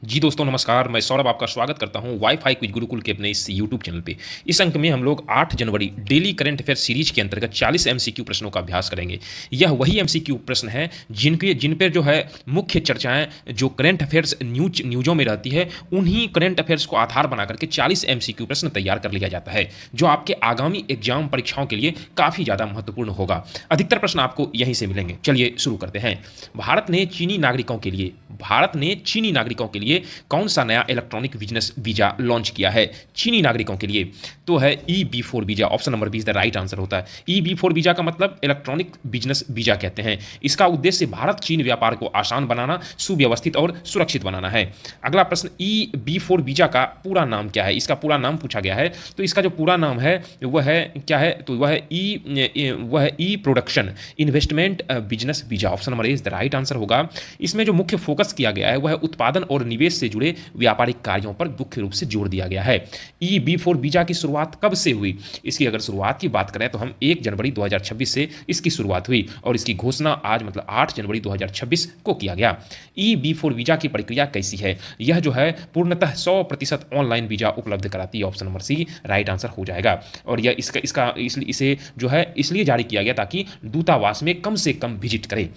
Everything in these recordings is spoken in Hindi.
जी दोस्तों नमस्कार, मैं सौरभ आपका स्वागत करता हूं वाईफाई क्विज गुरुकुल के अपने इस यूट्यूब चैनल पे। इस अंक में हम लोग 8 जनवरी डेली करंट अफेयर सीरीज के अंतर्गत 40 एमसीक्यू प्रश्नों का अभ्यास करेंगे। यह वही एमसीक्यू प्रश्न है जिन पे जो है मुख्य चर्चाएं जो करंट अफेयर्स न्यूज़ों में रहती है, उन्हीं करंट अफेयर्स को आधार बना करके 40 एमसीक्यू प्रश्न तैयार कर लिया जाता है, जो आपके आगामी एग्जाम परीक्षाओं के लिए काफ़ी ज़्यादा महत्वपूर्ण होगा। अधिकतर प्रश्न आपको यहीं से मिलेंगे। चलिए शुरू करते हैं। भारत ने चीनी नागरिकों के लिए कौन सा नया इलेक्ट्रॉनिक बिजनेस वीजा लॉन्च किया है चीनी नागरिकों के लिए? तो है EB4 visa. Option number B is the right answer होता है। EB4 वीजा का मतलब इलेक्ट्रॉनिक बिजनेस वीजा कहते हैं। इसका उद्देश्य भारत चीन व्यापार को आसान बनाना, सुव्यवस्थित और सुरक्षित बनाना है। अगला प्रश्न, EB4 वीजा का पूरा नाम क्या है? इसका पूरा नाम पूछा गया है, तो इसका जो पूरा नाम है वह है क्या है? तो वह है E production investment business visa. Option number A is the right answer होगा। इसमें जो मुख्य फोकस किया गया है वह उत्पादन और निवेश से जुड़े व्यापारिक कार्यों पर मुख्य रूप से जोर दिया गया है। EB4 वीजा की शुरुआत कब से हुई? इसकी अगर शुरुआत की बात करें तो हम 1 जनवरी 2026 से इसकी शुरुआत हुई और इसकी घोषणा आज मतलब 8 जनवरी 2026 को किया गया। EB4 वीजा की प्रक्रिया कैसी है? यह जो है पूर्णतः 100% ऑनलाइन वीजा उपलब्ध कराती है। Option number C right answer हो जाएगा। और यह इसे जो है इसलिए जारी किया गया ताकि दूतावास में कम से कम विजिट करे।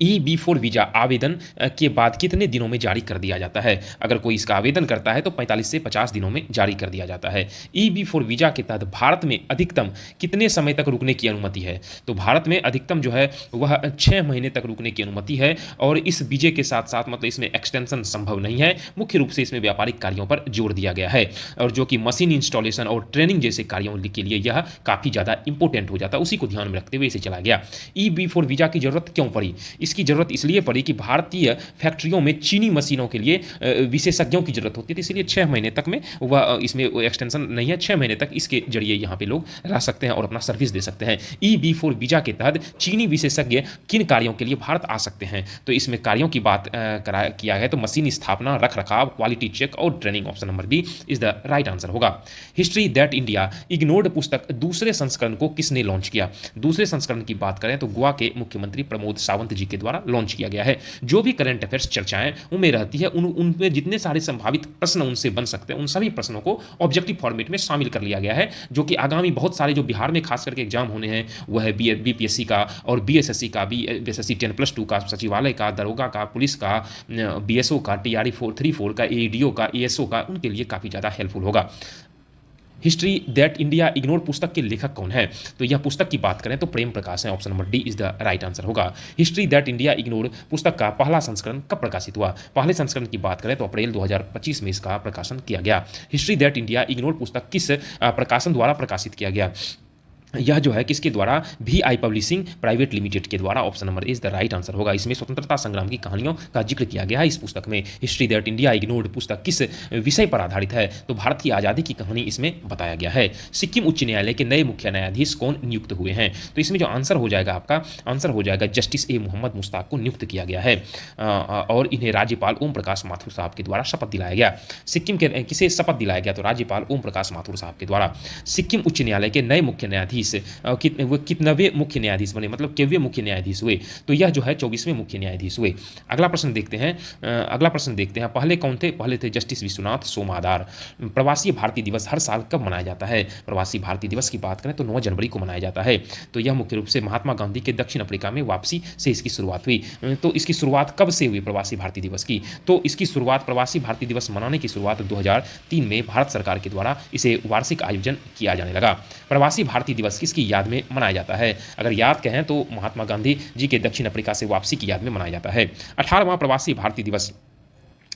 EB4 वीजा आवेदन के बाद कितने दिनों में जारी कर दिया जाता है? अगर कोई इसका आवेदन करता है तो 45 से 50 दिनों में जारी कर दिया जाता है। EB4 वीजा के तहत भारत में अधिकतम कितने समय तक रुकने की अनुमति है? तो भारत में अधिकतम जो है वह 6 महीने तक रुकने की अनुमति है। और इस वीजे के साथ साथ मतलब इसमें एक्सटेंशन संभव नहीं है। मुख्य रूप से इसमें व्यापारिक कार्यों पर जोर दिया गया है, और जो कि मशीन इंस्टॉलेशन और ट्रेनिंग जैसे कार्यों के लिए यह काफ़ी ज़्यादा इंपॉर्टेंट हो जाता है। उसी को ध्यान में रखते हुए इसे चला गया। EB4 वीजा की जरूरत क्यों पड़ी? इसकी ज़रूरत इसलिए पड़ी कि भारतीय फैक्ट्रियों में चीनी मशीनों के लिए विशेषज्ञों की ज़रूरत होती है, तो इसलिए 6 महीने तक में वह इसमें एक्सटेंशन नहीं है। 6 महीने तक इसके जरिए यहाँ पे लोग रह सकते हैं और अपना सर्विस दे सकते हैं। EB4 वीजा के तहत चीनी विशेषज्ञ किन कार्यों के लिए भारत आ सकते हैं? तो इसमें कार्यों की बात किया है तो मशीन स्थापना, रख रखाव, क्वालिटी चेक और training. Option number B is the right answer होगा। हिस्ट्री दैट इंडिया इग्नोर्ड पुस्तक दूसरे संस्करण को किसने लॉन्च किया? दूसरे संस्करण की बात करें तो गोवा के मुख्यमंत्री प्रमोद सावंत जी के द्वारा लॉन्च किया गया है। जो भी करंट अफेयर्स चर्चाएं उनमें रहती है, उनमें जितने सारे संभावित प्रश्न उनसे बन सकते हैं, उन सभी प्रश्नों को ऑब्जेक्टिव फॉर्मेट में शामिल कर लिया गया है, जो कि आगामी बहुत सारे जो बिहार में खास करके एग्जाम होने हैं वह है BPSC का और BSSC का, BSSC 10+2 का, सचिवालय का, दरोगा का, पुलिस का, BSO का, TRE 434 का, AEDO का, ASO का, उनके लिए काफ़ी ज़्यादा हेल्पफुल होगा। हिस्ट्री दैट इंडिया इग्नोर पुस्तक के लेखक कौन है? तो यह पुस्तक की बात करें तो प्रेम प्रकाश है। Option number D is the right answer होगा। हिस्ट्री दैट इंडिया इग्नोर पुस्तक का पहला संस्करण कब प्रकाशित हुआ? पहले संस्करण की बात करें तो अप्रैल 2025 में इसका प्रकाशन किया गया। हिस्ट्री दैट इंडिया इग्नोर पुस्तक किस प्रकाशन द्वारा प्रकाशित किया गया? यह जो है किसके द्वारा? VI पब्लिशिंग प्राइवेट लिमिटेड के द्वारा। Option number is the right answer होगा। इसमें स्वतंत्रता संग्राम की कहानियों का जिक्र किया गया है इस पुस्तक में। हिस्ट्री दैट इंडिया इग्नोर्ड पुस्तक किस विषय पर आधारित है? तो भारत की आज़ादी की कहानी इसमें बताया गया है। सिक्किम उच्च न्यायालय के नए मुख्य न्यायाधीश कौन नियुक्त हुए हैं? तो इसमें जो आंसर हो जाएगा आपका आंसर हो जाएगा जस्टिस A मोहम्मद मुश्ताक को नियुक्त किया गया है, और इन्हें राज्यपाल ओम प्रकाश माथुर साहब के द्वारा शपथ दिलाया गया। सिक्किम के किसे शपथ दिलाया गया? तो राज्यपाल ओम प्रकाश माथुर साहब के द्वारा। सिक्किम उच्च न्यायालय के नए मुख्य न्यायाधीश वो कितनवे मुख्य न्यायाधीश बने, मतलब केवे मुख्य न्यायाधीश हुए? तो यह जो है 24वें मुख्य न्यायाधीश हुए। अगला प्रश्न देखते हैं। पहले कौन थे? पहले थे जस्टिस विश्वनाथ सोमादार। प्रवासी भारतीय दिवस हर साल कब मनाया जाता है? प्रवासी भारतीय दिवस की बात करें तो 9 जनवरी को मनाया जाता है। तो यह मुख्य रूप से महात्मा गांधी के दक्षिण अफ्रीका में वापसी से इसकी शुरुआत हुई। तो इसकी शुरुआत कब से हुई प्रवासी भारतीय दिवस की? तो इसकी शुरुआत प्रवासी भारतीय दिवस मनाने की शुरुआत 2003 में भारत सरकार के द्वारा इसे वार्षिक आयोजन किया जाने लगा। प्रवासी भारतीय दिवस किसकी याद में मनाया जाता है? अगर याद कहें तो महात्मा गांधी जी के दक्षिण अफ्रीका से वापसी की याद में मनाया जाता है। 18वां प्रवासी भारतीय दिवस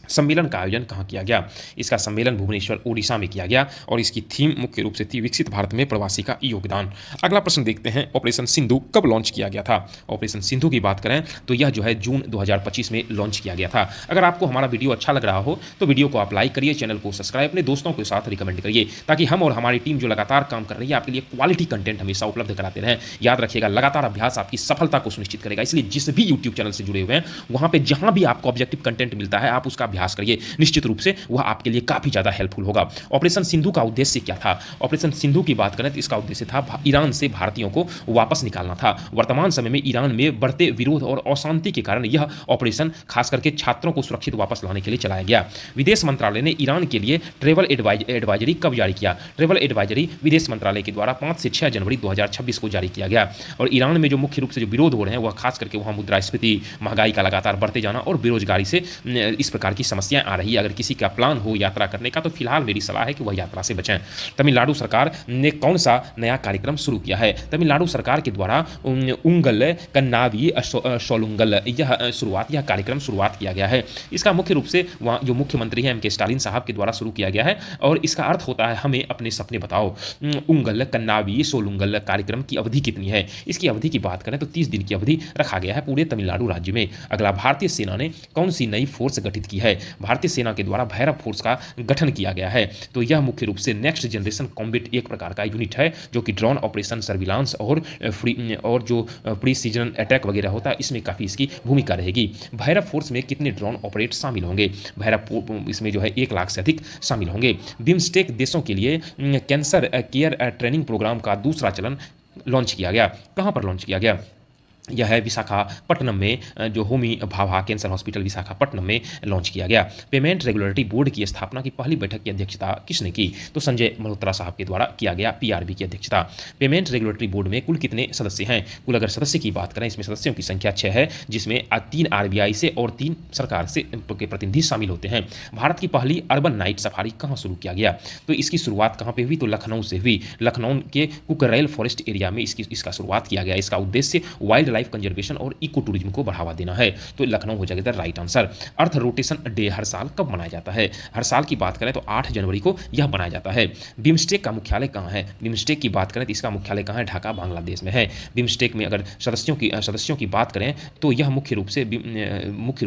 सम्मेलन का आयोजन कहाँ किया गया? इसका सम्मेलन भुवनेश्वर ओडिशा में किया गया, और इसकी थीम मुख्य रूप से थी विकसित भारत में प्रवासी का योगदान। अगला प्रश्न देखते हैं, ऑपरेशन सिंधु कब लॉन्च किया गया था? ऑपरेशन सिंधु की बात करें तो यह जो है जून 2025 में लॉन्च किया गया था। अगर आपको हमारा वीडियो अच्छा लग रहा हो तो वीडियो को आप लाइक करिए, चैनल को सब्सक्राइब अपने दोस्तों के साथ रिकमेंड करिए, ताकि हम और हमारी टीम जो लगातार काम कर रही है आपके लिए क्वालिटी कंटेंट हमेशा उपलब्ध कराते रहें। याद रखिएगा, लगातार अभ्यास आपकी सफलता को सुनिश्चित करेगा, इसलिए जिस भी यूट्यूब चैनल से जुड़े हुए हैं वहाँ पर जहाँ भी आपको ऑब्जेक्टिव कंटेंट मिलता है आप उसका अभ्यास करिए, निश्चित रूप से वह आपके लिए काफ़ी ज़्यादा हेल्पफुल होगा। ऑपरेशन सिंधु का उद्देश्य क्या था? ऑपरेशन सिंधु की बात करें तो इसका उद्देश्य था ईरान से भारतीयों को वापस निकालना था। वर्तमान समय में ईरान में बढ़ते विरोध और अशांति के कारण यह ऑपरेशन खास करके छात्रों को सुरक्षित वापस लाने के लिए चलाया गया। विदेश मंत्रालय ने ईरान के लिए ट्रैवल एडवाइजरी कब जारी किया? ट्रैवल एडवाइजरी विदेश मंत्रालय के द्वारा 5 से 6 जनवरी 2026 को जारी किया गया। और ईरान में जो मुख्य रूप से जो विरोध हो रहे हैं वह खास करके वहाँ मुद्रास्फीति, महंगाई का लगातार बढ़ते जाना और बेरोजगारी से इस प्रकार की समस्याएं आ रही है। अगर किसी का प्लान हो यात्रा करने का तो फिलहाल मेरी सलाह है कि वह यात्रा से बचें। तमिलनाडु सरकार ने कौन सा नया कार्यक्रम शुरू किया है? तमिलनाडु सरकार के द्वारा उंगल कन्नावी सोलुंगल यह कार्यक्रम शुरुआत किया गया है। इसका मुख्य रूप से वहाँ जो मुख्यमंत्री हैं एम.के. स्टालिन साहब के द्वारा शुरू किया गया है और इसका अर्थ होता है हमें अपने सपने बताओ। उंगल कन्नावी सोलुंगल कार्यक्रम की अवधि कितनी है? इसकी अवधि की बात करें तो 30 दिन की अवधि रखा गया है पूरे तमिलनाडु राज्य में। अगला, भारतीय सेना ने कौन सी नई फोर्स गठित की है? भारतीय सेना के द्वारा भैरव फोर्स का गठन किया गया है। तो यह मुख्य रूप से नेक्स्ट जनरेशन कॉम्बैट एक प्रकार का यूनिट है जो कि ड्रोन ऑपरेशन, सर्विलांस और जो प्रीसीजन अटैक वगैरह होता है इसमें काफ़ी इसकी भूमिका रहेगी। भैरव फोर्स में कितने ड्रोन ऑपरेट शामिल होंगे? भैरव इसमें जो है 1 लाख से अधिक शामिल होंगे। बिम्स्टेक देशों के लिए कैंसर केयर ट्रेनिंग प्रोग्राम का दूसरा चरण लॉन्च किया गया। कहाँ पर लॉन्च किया गया? यह है विशाखापट्टनम में, जो होमी भाभा कैंसर हॉस्पिटल विशाखापट्टनम में लॉन्च किया गया। पेमेंट रेगुलेटरी बोर्ड की स्थापना की पहली बैठक की अध्यक्षता किसने की? तो संजय मल्होत्रा साहब के द्वारा किया गया, पीआरबी की अध्यक्षता। पेमेंट रेगुलेटरी बोर्ड में कुल कितने सदस्य हैं? कुल अगर सदस्य की बात करें इसमें सदस्यों की संख्या 6 है, जिसमें 3 आरबीआई से और 3 सरकार से के प्रतिनिधि शामिल होते हैं। भारत की पहली अर्बन नाइट सफारी कहाँ शुरू किया गया? तो इसकी शुरुआत कहाँ पर हुई? तो लखनऊ से हुई। लखनऊ के कुकरेल फॉरेस्ट एरिया में इसका शुरुआत किया गया। इसका उद्देश्य वाइल्ड लाइफ कंजर्वेशन और इको टूरिज्म को बढ़ावा देना है। तो लखनऊ हो जाएगा right answer. Earth rotation day हर साल कब मनाया जाता है? हर साल की बात करें तो 8 जनवरी को यह मनाया जाता है। बिम्स्टेक का मुख्यालय कहाँ है? बिम्स्टेक की बात करें तो इसका मुख्यालय कहाँ है? ढाका, बांग्लादेश में है। बिम्स्टेक में अगर सदस्यों की बात करें तो यह मुख्य रूप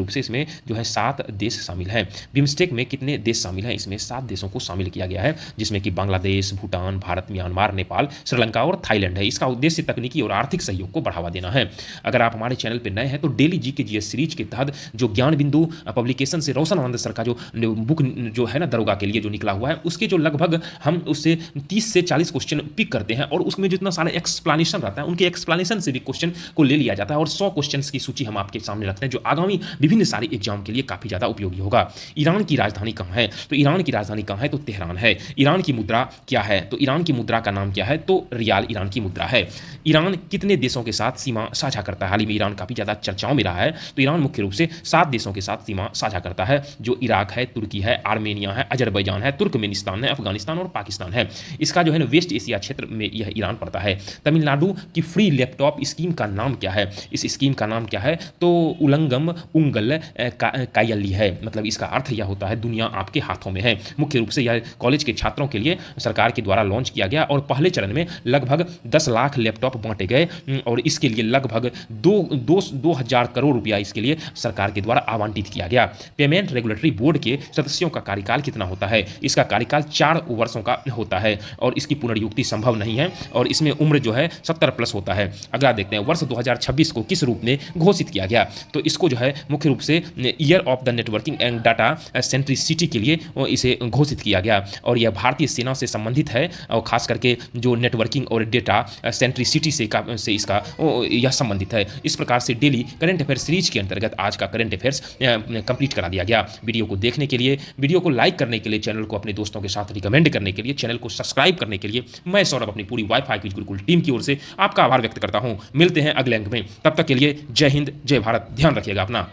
से इसमें जो है 7 देश शामिल हैं। बिम्स्टेक में कितने देश शामिल हैं? इसमें 7 देशों को शामिल किया गया है, जिसमें कि बांग्लादेश, भूटान, भारत, म्यांमार, नेपाल, श्रीलंका और थाईलैंड है। इसका उद्देश्य तकनीकी और आर्थिक सहयोग को बढ़ावा देना है। अगर आप हमारे चैनल पे नए हैं तो डेली जीके जीएस सीरीज के तहत जो ज्ञान बिंदु पब्लिकेशन से रोशन आनंद सर का जो बुक जो है ना दरोगा के लिए जो निकला हुआ है, उसके जो लगभग हम उससे 30 से 40 क्वेश्चन पिक करते हैं और उसमें जितना सारा एक्सप्लेनेशन रहता है उनके एक्सप्लेनेशन से भी क्वेश्चन को ले लिया जाता है और 100 क्वेश्चन की सूची हम आपके सामने रखते हैं जो आगामी विभिन्न सारे एग्जाम के लिए काफ़ी ज़्यादा उपयोगी होगा। ईरान की राजधानी कहाँ है? तो ईरान की राजधानी कहाँ है? तो तेहरान है। ईरान की मुद्रा क्या है? तो ईरान की मुद्रा का नाम क्या है? तो रियाल ईरान की मुद्रा है। ईरान कितने देशों के साथ सीमा साझा करता है? हाल ही में ईरान काफ़ी ज़्यादा चर्चाओं में रहा है। तो ईरान मुख्य रूप से 7 देशों के साथ सीमा साझा करता है, जो इराक है, तुर्की है, आर्मेनिया है, अजरबैजान है, तुर्कमेनिस्तान है, अफगानिस्तान और पाकिस्तान है। इसका जो है ना वेस्ट एशिया क्षेत्र में यह ईरान पड़ता है। तमिलनाडु की फ्री लैपटॉप स्कीम का नाम क्या है? इस स्कीम का नाम क्या है? तो उलंगम उंगल कायली है। मतलब इसका अर्थ यह होता है दुनिया आपके हाथों में है। मुख्य रूप से यह कॉलेज के छात्रों के लिए सरकार के द्वारा लॉन्च किया गया और पहले चरण में लगभग 10 लाख लैपटॉप बांटे गए और इसके लिए लगभग 2,000 करोड़ रुपया इसके लिए सरकार के द्वारा आवंटित किया गया। पेमेंट रेगुलेटरी बोर्ड के सदस्यों का कार्यकाल कितना होता है? इसका कार्यकाल 4 वर्षों का होता है और इसकी पुनर्नियुक्ति संभव नहीं है और इसमें उम्र जो है 70 प्लस होता है। अगला देखते हैं, वर्ष 2026 को किस रूप में घोषित किया गया? तो इसको जो है मुख्य रूप से year of the networking and data centricity के लिए इसे घोषित किया गया और यह भारतीय सेना से संबंधित है और खास करके जो नेटवर्किंग और डेटा सेंट्रिसिटी से इसका यह संबंधित है। इस प्रकार से डेली करंट अफेयर सीरीज के अंतर्गत आज का करंट अफेयर्स कंप्लीट करा दिया गया। वीडियो को देखने के लिए, वीडियो को लाइक करने के लिए, चैनल को अपने दोस्तों के साथ रिकमेंड करने के लिए, चैनल को सब्सक्राइब करने के लिए मैं सौरभ अपनी पूरी वाईफाई क्विज गुरुकुल टीम की ओर से आपका आभार व्यक्त करता हूं। मिलते हैं अगले अंक में, तब तक के लिए जय हिंद, जय भारत। ध्यान रखिएगा अपना।